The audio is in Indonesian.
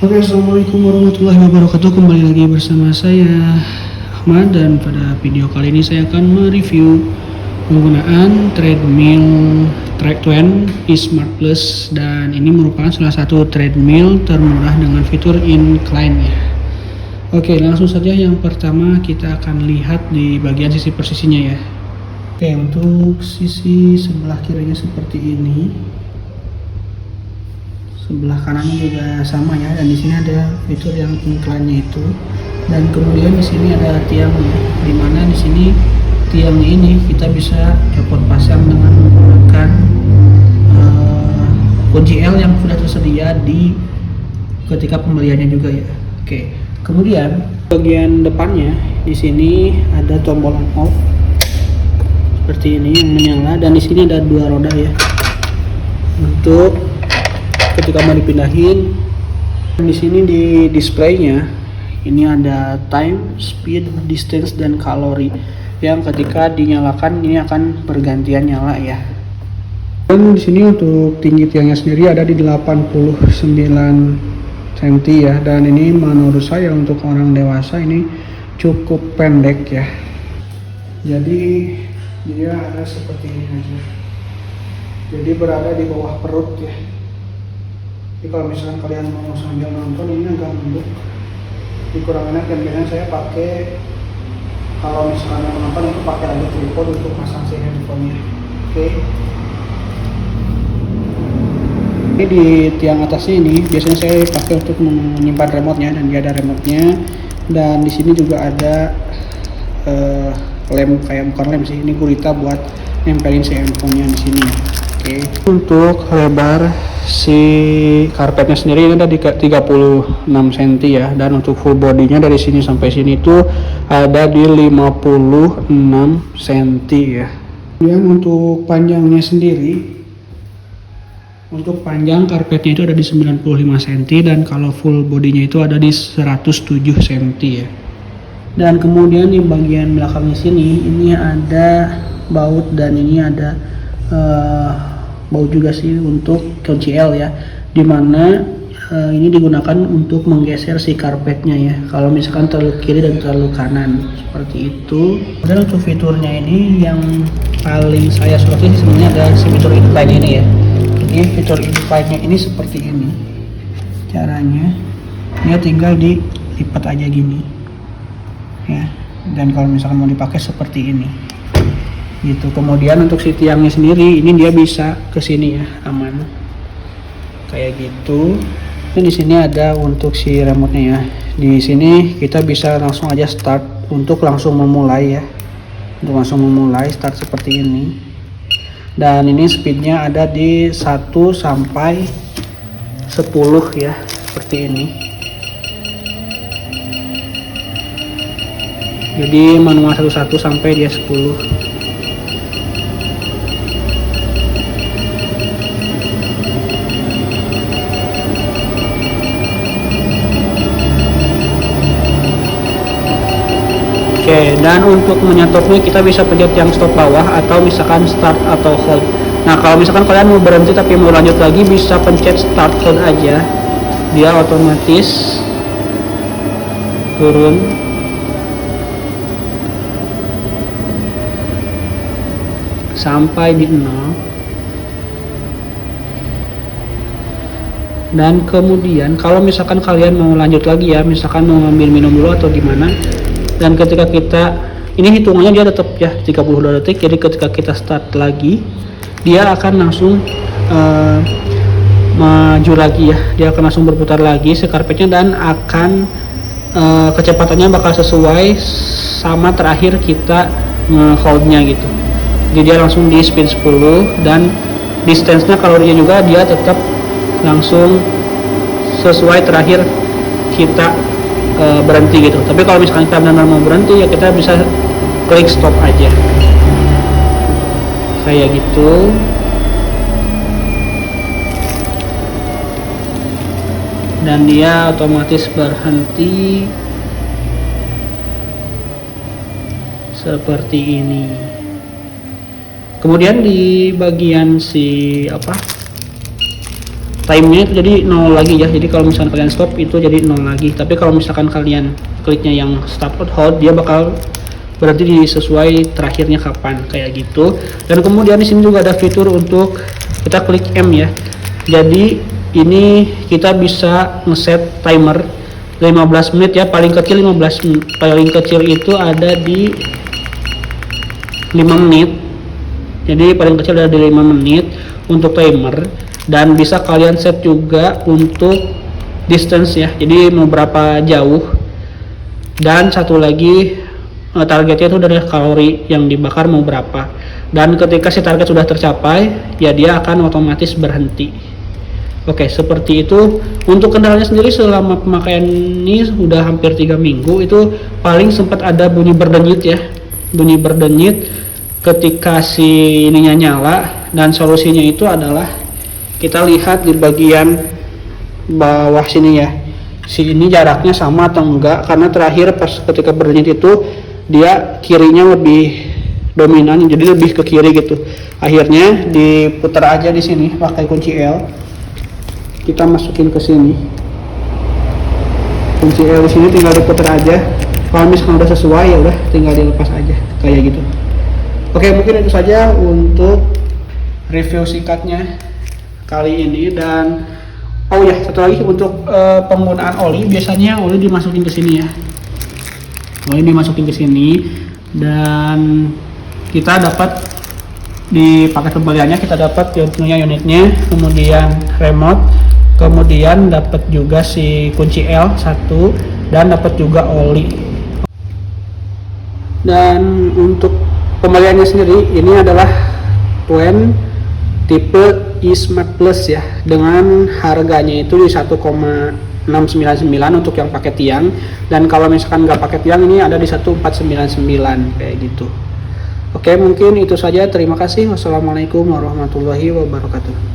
Oke, assalamualaikum warahmatullahi wabarakatuh. Kembali lagi bersama saya Ahmad, dan pada video kali ini saya akan mereview penggunaan treadmill Trek20 eSmart Plus, dan ini merupakan salah satu treadmill termurah dengan fitur incline ya. Oke, langsung saja yang pertama kita akan lihat di bagian sisi persisinya ya. Oke, untuk sisi sebelah kirinya seperti ini. Sebelah kanannya juga sama ya, dan di sini ada fitur yang incline-nya itu, dan kemudian di sini ada tiangnya, dimana di sini tiangnya ini kita bisa copot pasang dengan menggunakan kunci L yang sudah tersedia di ketika pembeliannya juga ya. Oke, kemudian bagian depannya di sini ada tombol on off seperti ini yang menyala, dan di sini ada dua roda ya untuk ketika mau dipindahin. Di sini di displaynya ini ada time, speed, distance, dan kalori yang ketika dinyalakan ini akan bergantian nyala ya. Dan di sini untuk tinggi tiangnya sendiri ada di 89 cm ya, dan ini menurut saya untuk orang dewasa ini cukup pendek ya. Jadi dia ada seperti ini aja. Jadi berada di bawah perut ya. Jadi kalau misalkan kalian mau sambil nonton ini agak nunduk, jadi kurang enak, dan biasanya saya pakai kalau misalkan mau nonton itu pakai lagi tripod untuk pasang si handphonenya. Oke. Ini di tiang atasnya ini biasanya saya pakai untuk menyimpan remote-nya, dan dia ada remote-nya, dan di sini juga ada lem, kayak bukan lem sih, ini gurita buat nempelin si handphonenya di sini. Oke. Untuk lebar si karpetnya sendiri ini ada di 36 cm ya, dan untuk full bodinya dari sini sampai sini itu ada di 56 cm ya. Kemudian untuk panjangnya sendiri, untuk panjang karpetnya itu ada di 95 cm, dan kalau full bodinya itu ada di 107 cm ya. Dan kemudian di bagian belakangnya sini ini ada baut, dan ini ada baut juga sih untuk kunci L ya, dimana ini digunakan untuk menggeser si karpetnya ya, kalau misalkan terlalu kiri dan terlalu kanan seperti itu. Dan untuk fiturnya ini yang paling saya suka sih sebenarnya ada si fitur incline ini ya. Jadi fitur incline-nya ini seperti ini caranya, dia tinggal dilipat aja gini ya, dan kalau misalkan mau dipakai seperti ini gitu. Kemudian untuk si tiangnya sendiri ini dia bisa ke sini ya, aman kayak gitu. Dan di sini ada untuk si remote-nya ya. Di sini kita bisa langsung aja start untuk langsung memulai ya. Untuk langsung memulai start seperti ini. Dan ini speednya ada di 1 sampai 10 ya, seperti ini. Jadi manual 11 sampai dia 10. Oke, dan untuk menyetopnya kita bisa pencet yang stop bawah atau misalkan start atau hold. Nah, kalau misalkan kalian mau berhenti tapi mau lanjut lagi, bisa pencet start hold aja, dia otomatis turun sampai di 0. Dan kemudian kalau misalkan kalian mau lanjut lagi ya, misalkan mau ngambil minum dulu atau gimana, dan ketika kita ini hitungannya dia tetap ya 32 detik, jadi ketika kita start lagi dia akan langsung maju lagi ya, dia akan langsung berputar lagi si karpetnya, dan akan kecepatannya bakal sesuai sama terakhir kita nge-holdnya gitu. Jadi dia langsung di speed 10, dan distance-nya kalorinya juga dia tetap langsung sesuai terakhir kita berhenti gitu. Tapi kalau misalkan kita benar-benar mau berhenti ya kita bisa klik stop aja kayak gitu. Dan dia otomatis berhenti seperti ini. Kemudian di bagian si time-nya itu jadi 0 lagi ya. Jadi kalau misalkan kalian stop itu jadi 0 lagi. Tapi kalau misalkan kalian kliknya yang start or hold, dia bakal berarti sesuai terakhirnya kapan, kayak gitu. Dan kemudian di sini juga ada fitur untuk kita klik M ya. Jadi ini kita bisa ngeset timer 15 menit ya, paling kecil 15 menit. Paling kecil itu ada di 5 menit. Jadi paling kecil ada di 5 menit untuk timer, dan bisa kalian set juga untuk distance ya. Jadi mau berapa jauh, dan satu lagi targetnya itu dari kalori yang dibakar mau berapa. Dan ketika si target sudah tercapai ya dia akan otomatis berhenti. Oke, seperti itu. Untuk kendalanya sendiri selama pemakaian ini sudah hampir 3 minggu, itu paling sempat ada bunyi berdenyit ya, bunyi berdenyit ketika si ininya nyala. Dan solusinya itu adalah kita lihat di bagian bawah sini ya, si ini jaraknya sama atau enggak, karena terakhir pas ketika berdenyit itu dia kirinya lebih dominan, jadi lebih ke kiri gitu. Akhirnya diputar aja di sini pakai kunci L, kita masukin ke sini, kunci L di sini tinggal diputar aja. Kalau misalkan udah sesuai ya udah tinggal dilepas aja kayak gitu. Oke, mungkin itu saja untuk review singkatnya kali ini. Dan oh ya, satu lagi untuk penggunaan oli, biasanya oli dimasukin ke sini ya, oli dimasukin ke sini, dan kita dapat di paket pembeliannya kita dapat tentunya unitnya, kemudian remote, kemudian dapat juga si kunci L 1, dan dapat juga oli. Dan untuk pembeliannya sendiri ini adalah Twen tipe eSmart Plus ya, dengan harganya itu di 1,699 untuk yang pakai tiang, dan kalau misalkan nggak pakai tiang ini ada di 1,499 kayak gitu. Oke, mungkin itu saja. Terima kasih. Wassalamualaikum warahmatullahi wabarakatuh.